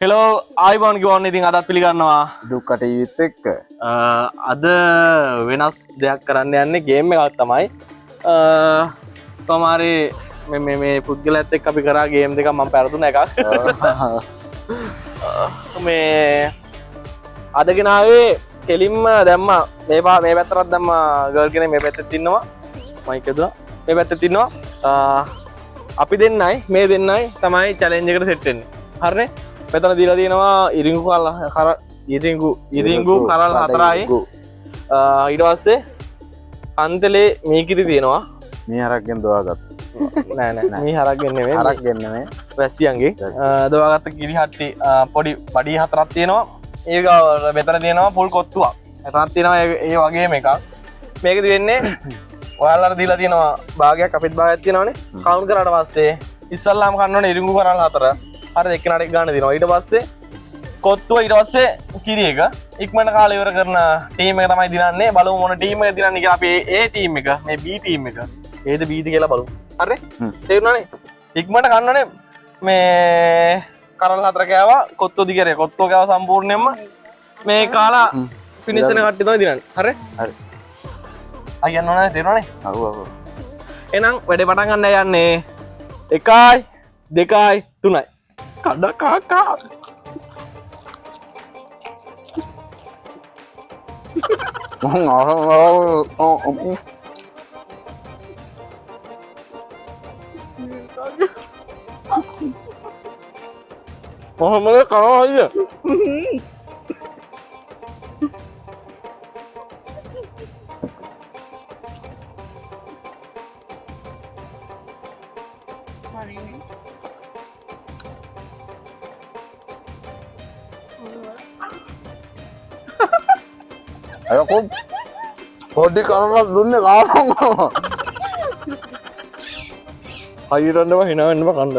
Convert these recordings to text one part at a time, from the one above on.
Hello ආයිබෝන් කිව්වොත් ඉතින් අදත් පිළිගන්නවා දුක්කට ජීවිත් එක්ක. අද වෙනස් දෙයක් කරන්න යන්නේ ගේම් එකක් තමයි. කොමාරි මේ පුද්ගලයත් එක්ක අපි කරා ගේම් දෙකක් මම පැරදුන එකක්. මේ අද ගෙනාවේ කෙලින්ම දැම්මා මේ පැත්තටත් දැම්මා ගර්ල් කෙනෙක් මේ පැත්තෙත් ඉන්නවා. මයික් එක දුනා. මේ පැත්තෙත් ඉන්නවා. අපි දෙන්නයි මේ දෙන්නයි තමයි චැලෙන්ජ් එකට සෙට් වෙන්නේ. හරිනේ? මෙතන දීලා තියෙනවා ඉරිංගු කරල් 4යි. ඊට පස්සේ අන්තලේ මීකිරි තියෙනවා. මේ හරක්ගෙන් දවාගත්ත. නෑ මේ හරක්ගෙන් නෙමෙයි. හරක්ගෙන් නෙමෙයි. වැස්සියන්ගේ දවාගත්ත කිරි හට්ටි පොඩි බඩි 4ක් තියෙනවා. ඒක මෙතන තියෙනවා පුල් කොත්තුවක්. මෙතනක් තියෙනවා ඒ වගේම එකක්. මේකද වෙන්නේ ඔයාලට දීලා තියෙනවා භාගයක් අපිත් භාගයක් තියෙනවානේ. කවුන්ට් කරාට පස්සේ ඉස්සල්ලාම කන්න ඕනේ ඉරිංගු කරල් 4. හරි එක්කෙනාට එක ගන්න දෙනවා. ඊට පස්සේ කොත්තුව ඊට පස්සේ කිරි එක ඉක්මනට කාලය ඉවර කරන ටීම් එක තමයි දිනන්නේ. බලමු මොන ටීම් එක දිනන්නේ කියලා. අපි A ටීම් එක මේ B ටීම් එක Aද Bද කියලා බලමු. හරි? තේරුණානේ? ඉක්මනට කන්න ඕනේ මේ කරල් 4 කෑවා කොත්තුව දිගරේ. කොත්තුව කෑවා සම්පූර්ණයෙන්ම මේ කාලා ෆිනිෂ් වෙන කට්ටිය තමයි දිනන්නේ. හරි? හරි. අයියන් ඕනේ තේරුණානේ? ඔව් ඔව්. එහෙනම් වැඩේ පටන් ගන්න යන්නේ 1යි 2යි 3යි. කඩ කාකා මොහොමද කනවායිය අයකෝ පොඩි කරලක් දුන්නේ කාටද? අයිරන්නව හිනා වෙන්නම කන්න.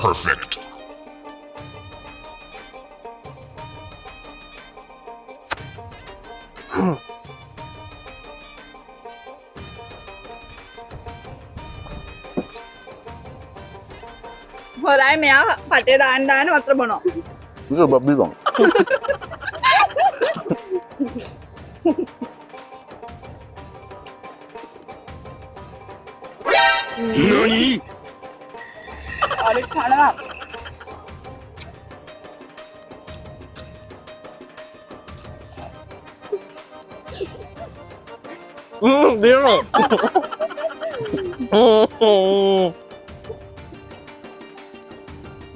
Perfect. හොරයි මෙයා පටේ දාන්න වතුර බොනවා. ඒක බබ්බි බං. Nani? අර කනවා. දිනනවා.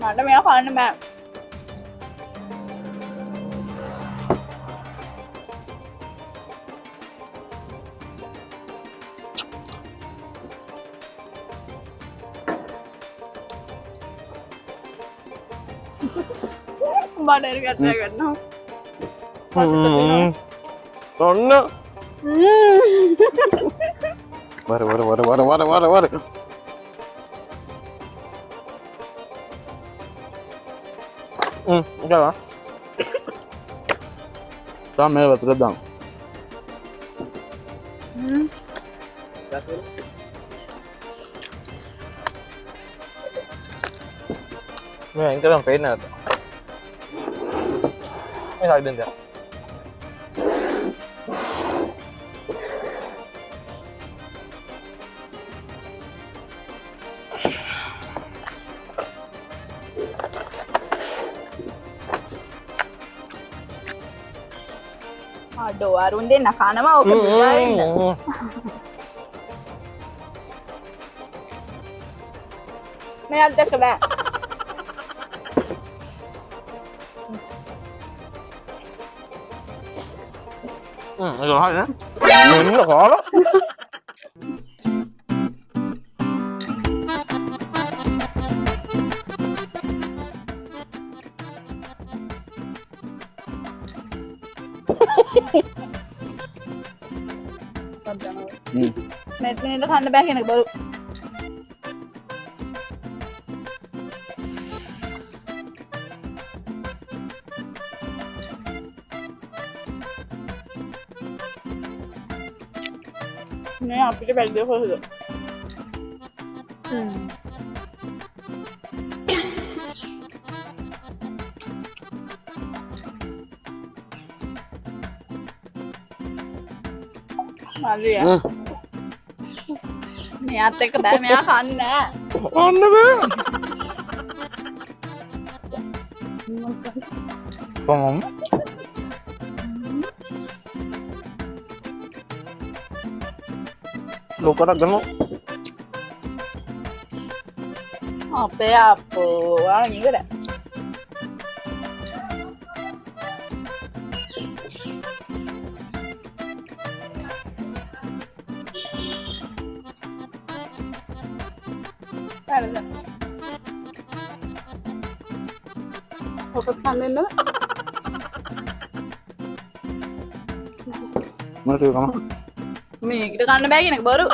මට මෙයා කන්න බෑ. බඩර් ගැටලා ගන්නවා. ඔන්න වර. ගලා තා මේ වතුර දාන්න. මේ අයින් කරන් පේන්නේ නැත. මේ සයිඩෙන් දාන්න. අඩෝ අරුන් දෙන්න කනවා ඔක බිලා ඉන්න. මෙයාත් දැක්ක බෑ. ඒක හරිනේ. මෙන්න කාලා. මෙතනින්ද කන්න බෑ කෙනෙක් බරු. මේ අපිට බැරිද කොහොමද? මල්ලිය මෙයාත් එක්ක බෑ මෙයා කන්නේ නෑ ඔන්න බෑ කොහොම ලෝකරක් ගන්න අපේ අපෝ ඔයාලා ඉවරයි හරිද ඔක කන්නද මට කම මේකට කන්න බෑ කියන එක බරු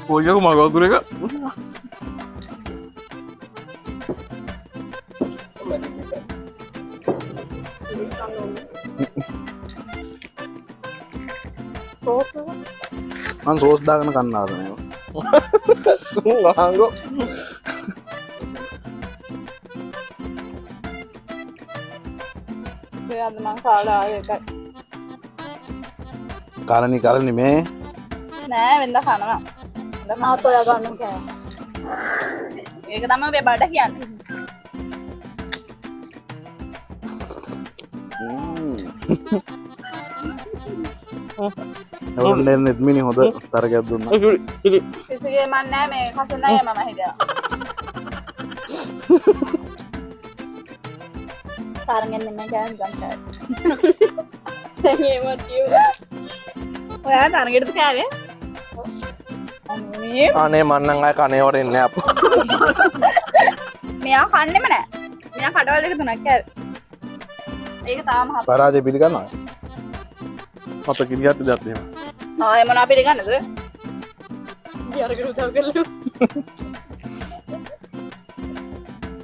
පොජක මගවතුර එක මං සෝස් දාගෙන කන්න ආසනේ ආංගෝ ඔයාද මං කාලා ආවේ එකයි කරණි මේ නෑ වෙන්ද කනවා වෙන්ද මාත් ඔයා ගන්න කෑ ඒක තමයි මේ බඩ කියන්නේ එවුන්ඩෙන් නෙත්මිනි හොඳ තරගයක් දුන්න කිසිගේ මන් නෑ මේ කසුන්නයි මම හිටියා තරගෙන් නෙමෙයි ගන්න ගන්න එහෙම කිව්වා ඔයා තරගෙටද කෑවේ අනේ අනේ මන්නම් අය කනේවට එන්නේ අප්පා මෙයා කන්නෙම නෑ මෙයා කඩවල එක තුනක් කෑවේ ඒක තාම හප පරාජය පිළිගන්නවා අප කිරියට දෙයක් එහෙම ආයෙ මොනවා පිළිගන්නද යාරකට උදව් කරලා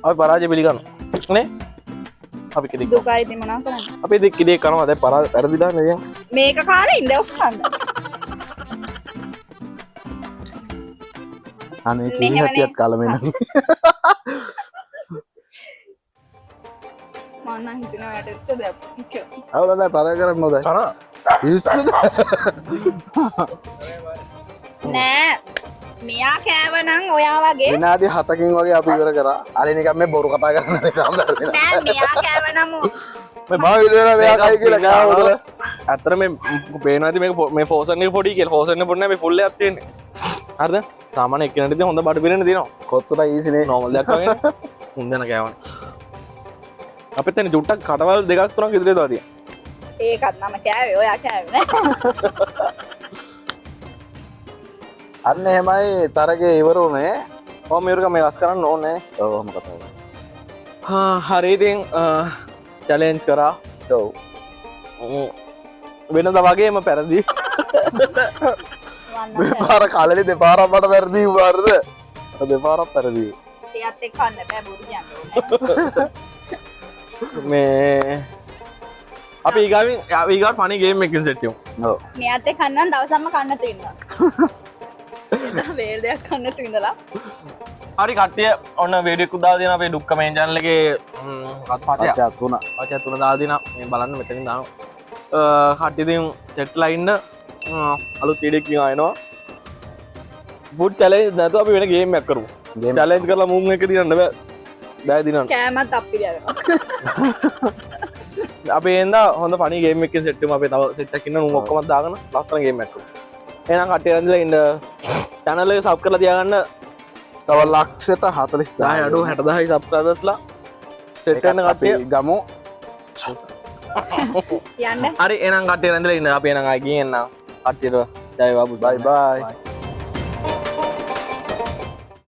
අපි පරාජය පිළිගන්නවා නේ අපි කිරි දුකයි ඉතින් මොනවා කරන්නේ අපි දෙක කිරි කරනවා දැන් පරාදිලා නේද මේක කාලේ ඉන්න ඔක් කන්න අනේ කිරි හැටියත් කලමෙන මම නම් හිතනවා යට දෙයක් කියලා අවුල නැහැ තරග කරන්න හොඳයි කරා පිස්සුද නෑ මෙයා කෑවනම් ඔයා වගේ විනාඩි 7කින් වගේ අපි ඉවර කරා අර නිකන් මේ බොරු කතා කරන්න නිකන් බැරිද නෑ මෙයා කෑවනම් මේ මම විදිනා මෙයා කයි කියලා ගාවද අතර මේ පේනවා ඉතින් මේ ෆෝසන් එක පොඩි කියලා ෆෝසන් එක පොඩි නෑ මේ ෆුල් එකක් තියෙන්නේ හරිද සාමාන්‍ය එක්කෙනෙක්ට ඉතින් හොඳ බඩ පිරෙන්න තියෙනවා කොත්තුලා ඊසිනේ නෝමල් දෙයක් වගේ හුන්දන කෑවන අපිත් එන්නේ ජුට්ටක් කටවල් දෙකක් තුනක් ඉදිරියට දාලා තියෙනවා ඒකත් නම කෑවේ ඔයා කෑවේ නෑ අන්න එහෙමයි තරගේ ඉවර උනේ ඔව් මේක මේ රස කරන්න ඕනේ ඔව් ඔහම කතා කරා හරි ඉතින් චැලෙන්ජ් කරා ඔව් වෙනද වගේම පැරදි දෙපාර කලලි දෙපාරක් මට වැරදි වුණාද දෙපාරක් වැරදි ටිකත් එක්ක කන්න බෑ බොරු කියන්නේ මේ අපි ඊගාවින් ඊගාට ෆනි ගේම් එකකින් සෙට් යමු ඔව් මෙයාත් එක්ක කන්නම් දවසක්ම කන්න තියෙනවා වේල් දෙයක් කන්න තියෙනවා හරි කට්ටිය ඔන්න වීඩියෝ එකක් දාලා දෙනවා අපේ දුක්ඛ මේ channel එකේ පචයක් පචා තුන පචයක් තුන දාලා දෙනවා මේ බලන්න මෙතනින් දානවා කට්ටිය ඉතින් සෙට්ලා ඉන්න අලුත් වීඩියෝ එකකින් ආයෙනවා ෆුඩ් චැලෙන්ජ් නැතුව අපි වෙන ගේම් එකක් කරමු චැලෙන්ජ් කරලා මූන් එක දිනන්න බෑ දිනන්න කෑමත් අප්පිරියනවා අපි එන්න හොඳ ෆනි ගේම් එකකින් සෙට් වෙමු අපි තව සෙට් එකක් ඉන්න නුම් ඔක්කොම දාගෙන ලස්සන ගේම් එකක් කරමු එහෙනම් කට්ටිය රැඳිලා ඉන්න channel එක සබ් කරලා තියාගන්න තව ලක්ෂයට 40000 10 අඩු 60000 සබ්ස්ක්‍රයිබර්ස්ලා සෙට් වෙන කට්ටිය ගමු යන්න හරි එහෙනම් කට්ටිය රැඳිලා ඉන්න අපි එහෙනම් ආයි ගිහින් එන්න කට්ටියට ජය බාබු බයි බයි